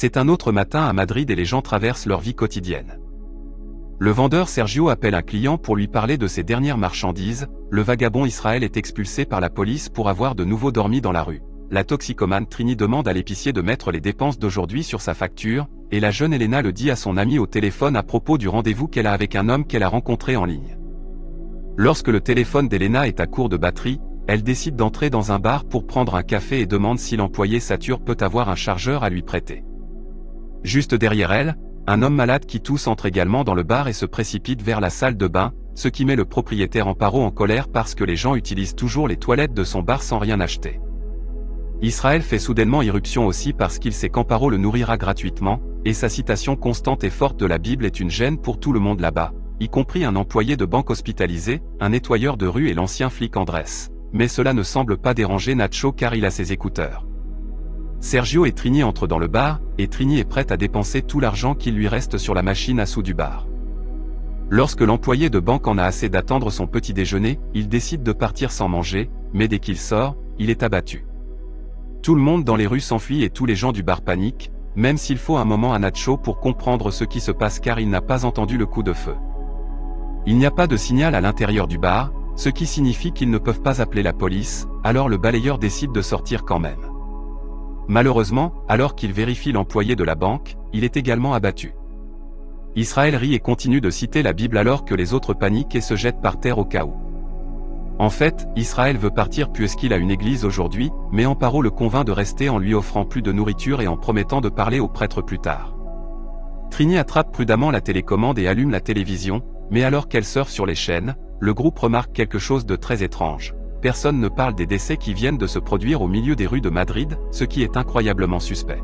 C'est un autre matin à Madrid et les gens traversent leur vie quotidienne. Le vendeur Sergio appelle un client pour lui parler de ses dernières marchandises. Le vagabond Israël est expulsé par la police pour avoir de nouveau dormi dans la rue. La toxicomane Trini demande à l'épicier de mettre les dépenses d'aujourd'hui sur sa facture, et la jeune Elena le dit à son amie au téléphone à propos du rendez-vous qu'elle a avec un homme qu'elle a rencontré en ligne. Lorsque le téléphone d'Elena est à court de batterie, elle décide d'entrer dans un bar pour prendre un café et demande si l'employé Satur peut avoir un chargeur à lui prêter. Juste derrière elle, un homme malade qui tousse entre également dans le bar et se précipite vers la salle de bain, ce qui met le propriétaire Amparo en colère parce que les gens utilisent toujours les toilettes de son bar sans rien acheter. Israël fait soudainement irruption aussi parce qu'il sait qu'Amparo le nourrira gratuitement, et sa citation constante et forte de la Bible est une gêne pour tout le monde là-bas, y compris un employé de banque hospitalisé, un nettoyeur de rue et l'ancien flic Andrés. Mais cela ne semble pas déranger Nacho car il a ses écouteurs. Sergio et Trini entrent dans le bar, et Trini est prête à dépenser tout l'argent qu'il lui reste sur la machine à sous du bar. Lorsque l'employé de banque en a assez d'attendre son petit déjeuner, il décide de partir sans manger, mais dès qu'il sort, il est abattu. Tout le monde dans les rues s'enfuit et tous les gens du bar paniquent, même s'il faut un moment à Nacho pour comprendre ce qui se passe car il n'a pas entendu le coup de feu. Il n'y a pas de signal à l'intérieur du bar, ce qui signifie qu'ils ne peuvent pas appeler la police, alors le balayeur décide de sortir quand même. Malheureusement, alors qu'il vérifie l'employé de la banque, il est également abattu. Israël rit et continue de citer la Bible alors que les autres paniquent et se jettent par terre au cas où. En fait, Israël veut partir puisqu'il a une église aujourd'hui, mais Amparo le convainc de rester en lui offrant plus de nourriture et en promettant de parler au prêtre plus tard. Trini attrape prudemment la télécommande et allume la télévision, mais alors qu'elle surfe sur les chaînes, le groupe remarque quelque chose de très étrange. Personne ne parle des décès qui viennent de se produire au milieu des rues de Madrid, ce qui est incroyablement suspect.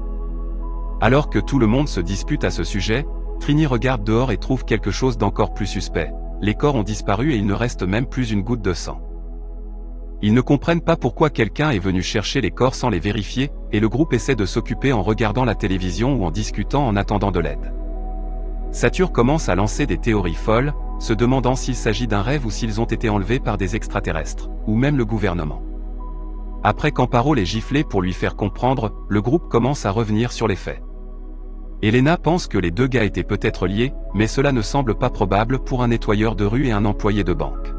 Alors que tout le monde se dispute à ce sujet, Trini regarde dehors et trouve quelque chose d'encore plus suspect. Les corps ont disparu et il ne reste même plus une goutte de sang. Ils ne comprennent pas pourquoi quelqu'un est venu chercher les corps sans les vérifier, et le groupe essaie de s'occuper en regardant la télévision ou en discutant en attendant de l'aide. Satur commence à lancer des théories folles, se demandant s'il s'agit d'un rêve ou s'ils ont été enlevés par des extraterrestres, ou même le gouvernement. Après qu'Amparo les giflé pour lui faire comprendre, le groupe commence à revenir sur les faits. Elena pense que les deux gars étaient peut-être liés, mais cela ne semble pas probable pour un nettoyeur de rue et un employé de banque.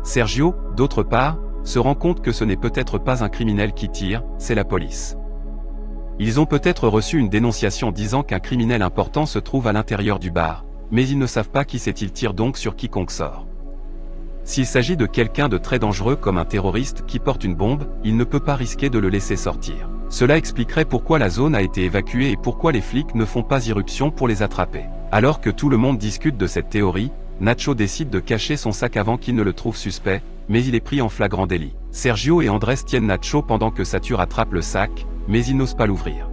Sergio, d'autre part, se rend compte que ce n'est peut-être pas un criminel qui tire, c'est la police. Ils ont peut-être reçu une dénonciation disant qu'un criminel important se trouve à l'intérieur du bar, mais ils ne savent pas qui c'est, ils tirent donc sur quiconque sort. S'il s'agit de quelqu'un de très dangereux comme un terroriste qui porte une bombe, il ne peut pas risquer de le laisser sortir. Cela expliquerait pourquoi la zone a été évacuée et pourquoi les flics ne font pas irruption pour les attraper. Alors que tout le monde discute de cette théorie, Nacho décide de cacher son sac avant qu'il ne le trouve suspect, mais il est pris en flagrant délit. Sergio et Andrés tiennent Nacho pendant que Satur attrape le sac, mais il n'ose pas l'ouvrir.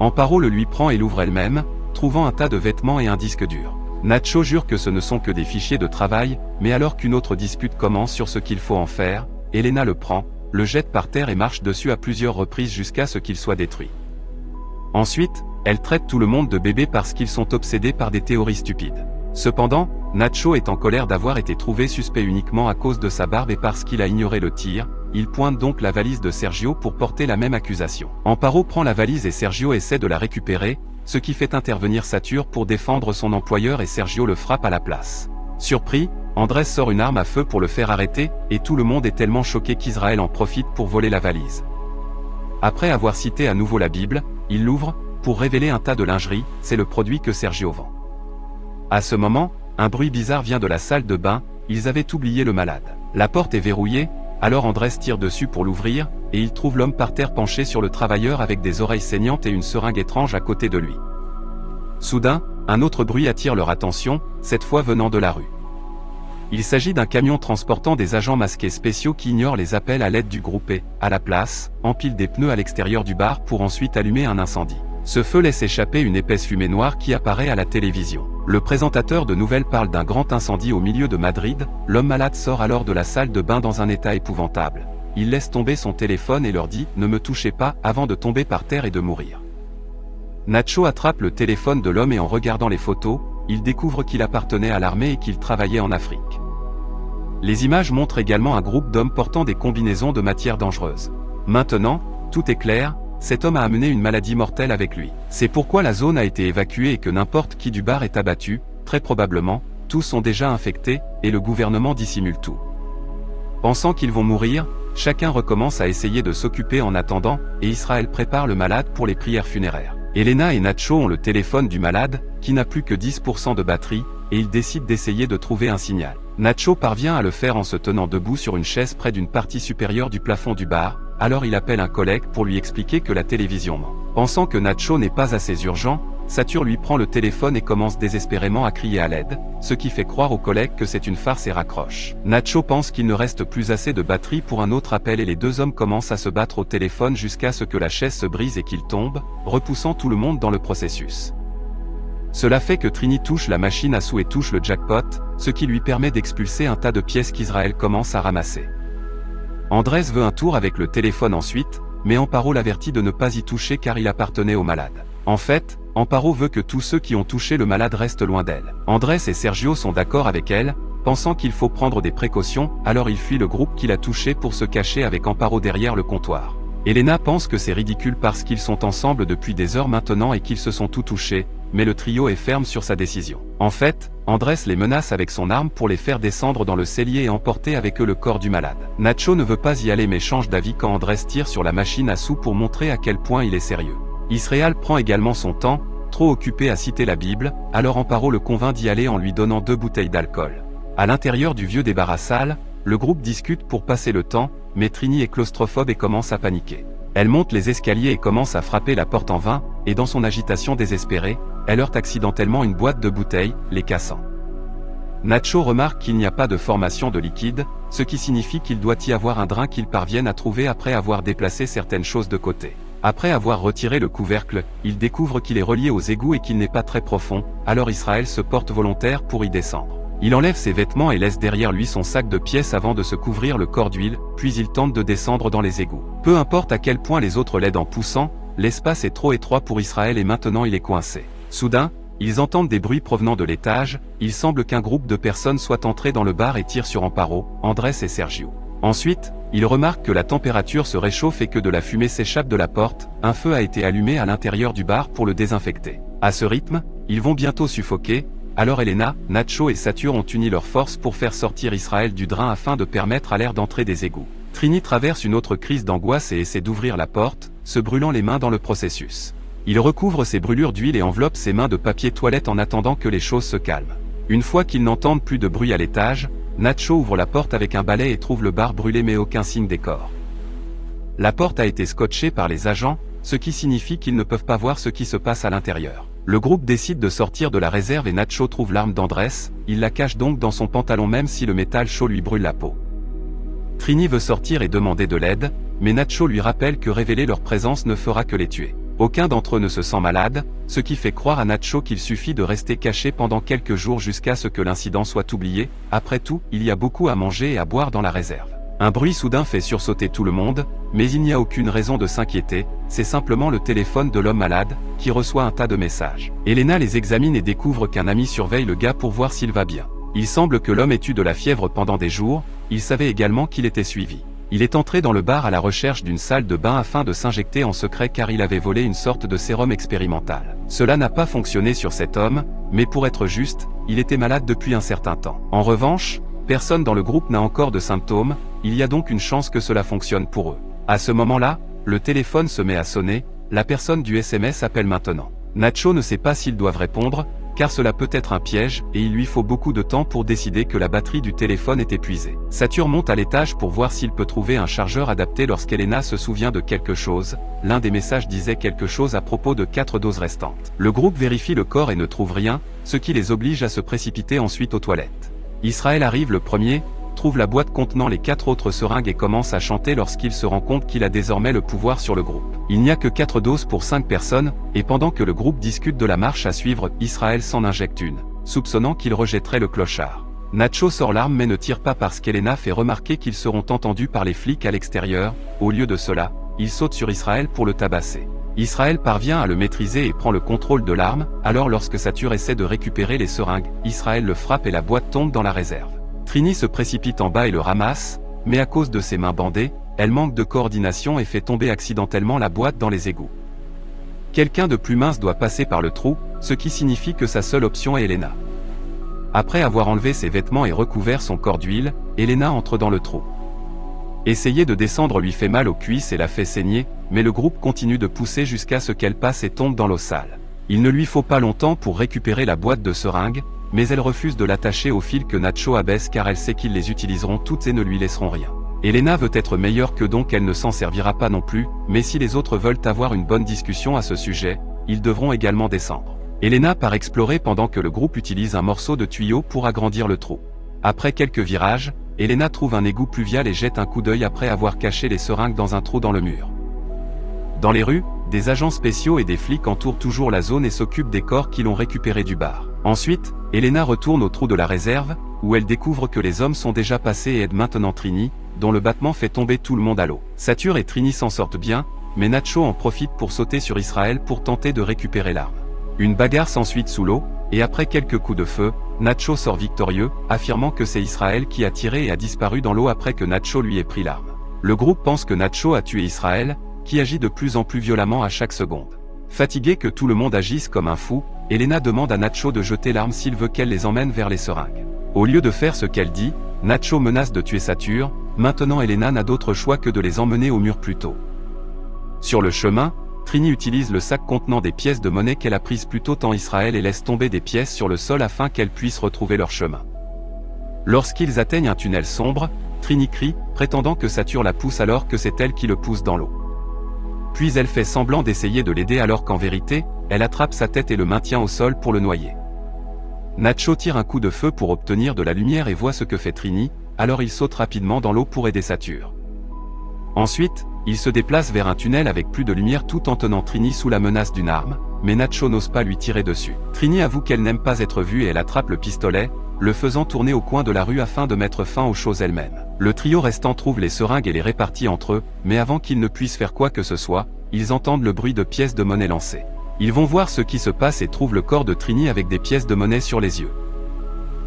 Amparo le lui prend et l'ouvre elle-même, trouvant un tas de vêtements et un disque dur. Nacho jure que ce ne sont que des fichiers de travail, mais alors qu'une autre dispute commence sur ce qu'il faut en faire, Elena le prend, le jette par terre et marche dessus à plusieurs reprises jusqu'à ce qu'il soit détruit. Ensuite, elle traite tout le monde de bébé parce qu'ils sont obsédés par des théories stupides. Cependant, Nacho est en colère d'avoir été trouvé suspect uniquement à cause de sa barbe et parce qu'il a ignoré le tir, il pointe donc la valise de Sergio pour porter la même accusation. Amparo prend la valise et Sergio essaie de la récupérer, ce qui fait intervenir Satur pour défendre son employeur et Sergio le frappe à la place. Surpris, Andrés sort une arme à feu pour le faire arrêter, et tout le monde est tellement choqué qu'Israël en profite pour voler la valise. Après avoir cité à nouveau la Bible, il l'ouvre, pour révéler un tas de lingerie, c'est le produit que Sergio vend. À ce moment, un bruit bizarre vient de la salle de bain, ils avaient oublié le malade. La porte est verrouillée, alors Andrés tire dessus pour l'ouvrir, et il trouve l'homme par terre penché sur le travailleur avec des oreilles saignantes et une seringue étrange à côté de lui. Soudain, un autre bruit attire leur attention, cette fois venant de la rue. Il s'agit d'un camion transportant des agents masqués spéciaux qui ignorent les appels à l'aide du groupe et, à la place, empilent des pneus à l'extérieur du bar pour ensuite allumer un incendie. Ce feu laisse échapper une épaisse fumée noire qui apparaît à la télévision. Le présentateur de nouvelles parle d'un grand incendie au milieu de Madrid, l'homme malade sort alors de la salle de bain dans un état épouvantable. Il laisse tomber son téléphone et leur dit « Ne me touchez pas » avant de tomber par terre et de mourir. Nacho attrape le téléphone de l'homme et en regardant les photos, il découvre qu'il appartenait à l'armée et qu'il travaillait en Afrique. Les images montrent également un groupe d'hommes portant des combinaisons de matières dangereuses. Maintenant, tout est clair, cet homme a amené une maladie mortelle avec lui. C'est pourquoi la zone a été évacuée et que n'importe qui du bar est abattu, très probablement, tous sont déjà infectés, et le gouvernement dissimule tout. Pensant qu'ils vont mourir, chacun recommence à essayer de s'occuper en attendant, et Israël prépare le malade pour les prières funéraires. Elena et Nacho ont le téléphone du malade, qui n'a plus que 10% de batterie, et ils décident d'essayer de trouver un signal. Nacho parvient à le faire en se tenant debout sur une chaise près d'une partie supérieure du plafond du bar, alors il appelle un collègue pour lui expliquer que la télévision ment. Pensant que Nacho n'est pas assez urgent, Satur lui prend le téléphone et commence désespérément à crier à l'aide, ce qui fait croire au collègue que c'est une farce et raccroche. Nacho pense qu'il ne reste plus assez de batterie pour un autre appel et les deux hommes commencent à se battre au téléphone jusqu'à ce que la chaise se brise et qu'il tombe, repoussant tout le monde dans le processus. Cela fait que Trini touche la machine à sous et touche le jackpot, ce qui lui permet d'expulser un tas de pièces qu'Israël commence à ramasser. Andrés veut un tour avec le téléphone ensuite, mais Amparo l'avertit de ne pas y toucher car il appartenait au malade. En fait, Amparo veut que tous ceux qui ont touché le malade restent loin d'elle. Andrés et Sergio sont d'accord avec elle, pensant qu'il faut prendre des précautions, alors il fuit le groupe qu'il a touché pour se cacher avec Amparo derrière le comptoir. Elena pense que c'est ridicule parce qu'ils sont ensemble depuis des heures maintenant et qu'ils se sont tout touchés, mais le trio est ferme sur sa décision. En fait, Andrés les menace avec son arme pour les faire descendre dans le cellier et emporter avec eux le corps du malade. Nacho ne veut pas y aller mais change d'avis quand Andrés tire sur la machine à sous pour montrer à quel point il est sérieux. Israël prend également son temps, trop occupé à citer la Bible, alors Amparo le convainc d'y aller en lui donnant 2 bouteilles d'alcool. À l'intérieur du vieux débarras sale, le groupe discute pour passer le temps, mais Trini est claustrophobe et commence à paniquer. Elle monte les escaliers et commence à frapper la porte en vain, et dans son agitation désespérée, elle heurte accidentellement une boîte de bouteilles, les cassant. Nacho remarque qu'il n'y a pas de formation de liquide, ce qui signifie qu'il doit y avoir un drain qu'ils parviennent à trouver après avoir déplacé certaines choses de côté. Après avoir retiré le couvercle, il découvre qu'il est relié aux égouts et qu'il n'est pas très profond, alors Israël se porte volontaire pour y descendre. Il enlève ses vêtements et laisse derrière lui son sac de pièces avant de se couvrir le corps d'huile, puis il tente de descendre dans les égouts. Peu importe à quel point les autres l'aident en poussant, l'espace est trop étroit pour Israël et maintenant il est coincé. Soudain, ils entendent des bruits provenant de l'étage, il semble qu'un groupe de personnes soit entré dans le bar et tire sur Amparo, Andrés et Sergio. Ensuite, il remarque que la température se réchauffe et que de la fumée s'échappe de la porte, un feu a été allumé à l'intérieur du bar pour le désinfecter. À ce rythme, ils vont bientôt suffoquer, alors Elena, Nacho et Satur ont uni leurs forces pour faire sortir Israël du drain afin de permettre à l'air d'entrer des égouts. Trini traverse une autre crise d'angoisse et essaie d'ouvrir la porte, se brûlant les mains dans le processus. Il recouvre ses brûlures d'huile et enveloppe ses mains de papier toilette en attendant que les choses se calment. Une fois qu'ils n'entendent plus de bruit à l'étage, Nacho ouvre la porte avec un balai et trouve le bar brûlé mais aucun signe des corps. La porte a été scotchée par les agents, ce qui signifie qu'ils ne peuvent pas voir ce qui se passe à l'intérieur. Le groupe décide de sortir de la réserve et Nacho trouve l'arme d'Andrés, il la cache donc dans son pantalon même si le métal chaud lui brûle la peau. Trini veut sortir et demander de l'aide, mais Nacho lui rappelle que révéler leur présence ne fera que les tuer. Aucun d'entre eux ne se sent malade, ce qui fait croire à Nacho qu'il suffit de rester caché pendant quelques jours jusqu'à ce que l'incident soit oublié, après tout, il y a beaucoup à manger et à boire dans la réserve. Un bruit soudain fait sursauter tout le monde, mais il n'y a aucune raison de s'inquiéter, c'est simplement le téléphone de l'homme malade, qui reçoit un tas de messages. Elena les examine et découvre qu'un ami surveille le gars pour voir s'il va bien. Il semble que l'homme ait eu de la fièvre pendant des jours, il savait également qu'il était suivi. Il est entré dans le bar à la recherche d'une salle de bain afin de s'injecter en secret car il avait volé une sorte de sérum expérimental. Cela n'a pas fonctionné sur cet homme, mais pour être juste, il était malade depuis un certain temps. En revanche, personne dans le groupe n'a encore de symptômes, il y a donc une chance que cela fonctionne pour eux. À ce moment-là, le téléphone se met à sonner, la personne du SMS appelle maintenant. Nacho ne sait pas s'ils doivent répondre, car cela peut être un piège, et il lui faut beaucoup de temps pour décider que la batterie du téléphone est épuisée. Satur monte à l'étage pour voir s'il peut trouver un chargeur adapté lorsqu'Elena se souvient de quelque chose, l'un des messages disait quelque chose à propos de 4 doses restantes. Le groupe vérifie le corps et ne trouve rien, ce qui les oblige à se précipiter ensuite aux toilettes. Israël arrive le premier, trouve la boîte contenant les 4 autres seringues et commence à chanter lorsqu'il se rend compte qu'il a désormais le pouvoir sur le groupe. Il n'y a que 4 doses pour 5 personnes, et pendant que le groupe discute de la marche à suivre, Israël s'en injecte une, soupçonnant qu'il rejetterait le clochard. Nacho sort l'arme mais ne tire pas parce qu'Elena fait remarquer qu'ils seront entendus par les flics à l'extérieur, au lieu de cela, il saute sur Israël pour le tabasser. Israël parvient à le maîtriser et prend le contrôle de l'arme, alors lorsque Satur essaie de récupérer les seringues, Israël le frappe et la boîte tombe dans la réserve. Trini se précipite en bas et le ramasse, mais à cause de ses mains bandées, elle manque de coordination et fait tomber accidentellement la boîte dans les égouts. Quelqu'un de plus mince doit passer par le trou, ce qui signifie que sa seule option est Elena. Après avoir enlevé ses vêtements et recouvert son corps d'huile, Elena entre dans le trou. Essayer de descendre lui fait mal aux cuisses et la fait saigner, mais le groupe continue de pousser jusqu'à ce qu'elle passe et tombe dans l'eau sale. Il ne lui faut pas longtemps pour récupérer la boîte de seringues, mais elle refuse de l'attacher au fil que Nacho abaisse car elle sait qu'ils les utiliseront toutes et ne lui laisseront rien. Elena veut être meilleure qu'eux donc elle ne s'en servira pas non plus, mais si les autres veulent avoir une bonne discussion à ce sujet, ils devront également descendre. Elena part explorer pendant que le groupe utilise un morceau de tuyau pour agrandir le trou. Après quelques virages, Elena trouve un égout pluvial et jette un coup d'œil après avoir caché les seringues dans un trou dans le mur. Dans les rues, des agents spéciaux et des flics entourent toujours la zone et s'occupent des corps qui l'ont récupéré du bar. Ensuite, Elena retourne au trou de la réserve, où elle découvre que les hommes sont déjà passés et aident maintenant Trini, dont le battement fait tomber tout le monde à l'eau. Satur et Trini s'en sortent bien, mais Nacho en profite pour sauter sur Israël pour tenter de récupérer l'arme. Une bagarre s'ensuit sous l'eau, et après quelques coups de feu, Nacho sort victorieux, affirmant que c'est Israël qui a tiré et a disparu dans l'eau après que Nacho lui ait pris l'arme. Le groupe pense que Nacho a tué Israël, qui agit de plus en plus violemment à chaque seconde. Fatigué que tout le monde agisse comme un fou, Elena demande à Nacho de jeter l'arme s'il veut qu'elle les emmène vers les seringues. Au lieu de faire ce qu'elle dit, Nacho menace de tuer Satur, maintenant Elena n'a d'autre choix que de les emmener au mur plus tôt. Sur le chemin, Trini utilise le sac contenant des pièces de monnaie qu'elle a prises plus tôt en Israël et laisse tomber des pièces sur le sol afin qu'elles puissent retrouver leur chemin. Lorsqu'ils atteignent un tunnel sombre, Trini crie, prétendant que Satur la pousse alors que c'est elle qui le pousse dans l'eau. Puis elle fait semblant d'essayer de l'aider alors qu'en vérité, elle attrape sa tête et le maintient au sol pour le noyer. Nacho tire un coup de feu pour obtenir de la lumière et voit ce que fait Trini, alors il saute rapidement dans l'eau pour aider Satur. Ensuite, il se déplace vers un tunnel avec plus de lumière tout en tenant Trini sous la menace d'une arme, mais Nacho n'ose pas lui tirer dessus. Trini avoue qu'elle n'aime pas être vue et elle attrape le pistolet, le faisant tourner au coin de la rue afin de mettre fin aux choses elles-mêmes. Le trio restant trouve les seringues et les répartit entre eux, mais avant qu'ils ne puissent faire quoi que ce soit, ils entendent le bruit de pièces de monnaie lancées. Ils vont voir ce qui se passe et trouvent le corps de Trini avec des pièces de monnaie sur les yeux.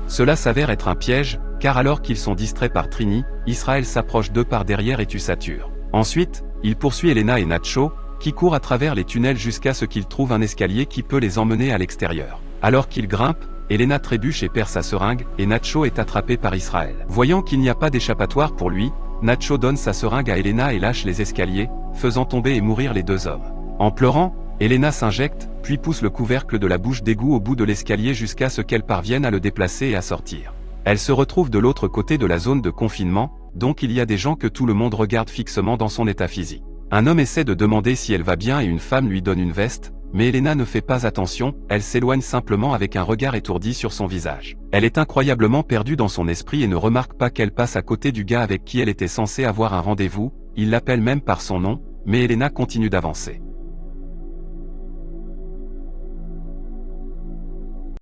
Cela s'avère être un piège, car alors qu'ils sont distraits par Trini, Israël s'approche d'eux par derrière et tue Satur. Ensuite, il poursuit Elena et Nacho, qui courent à travers les tunnels jusqu'à ce qu'ils trouvent un escalier qui peut les emmener à l'extérieur. Alors qu'ils grimpent, Elena trébuche et perd sa seringue, et Nacho est attrapé par Israël. Voyant qu'il n'y a pas d'échappatoire pour lui, Nacho donne sa seringue à Elena et lâche les escaliers, faisant tomber et mourir les deux hommes. En pleurant, Elena s'injecte, puis pousse le couvercle de la bouche d'égout au bout de l'escalier jusqu'à ce qu'elle parvienne à le déplacer et à sortir. Elle se retrouve de l'autre côté de la zone de confinement, donc il y a des gens que tout le monde regarde fixement dans son état physique. Un homme essaie de demander si elle va bien et une femme lui donne une veste, mais Elena ne fait pas attention, elle s'éloigne simplement avec un regard étourdi sur son visage. Elle est incroyablement perdue dans son esprit et ne remarque pas qu'elle passe à côté du gars avec qui elle était censée avoir un rendez-vous, il l'appelle même par son nom, mais Elena continue d'avancer.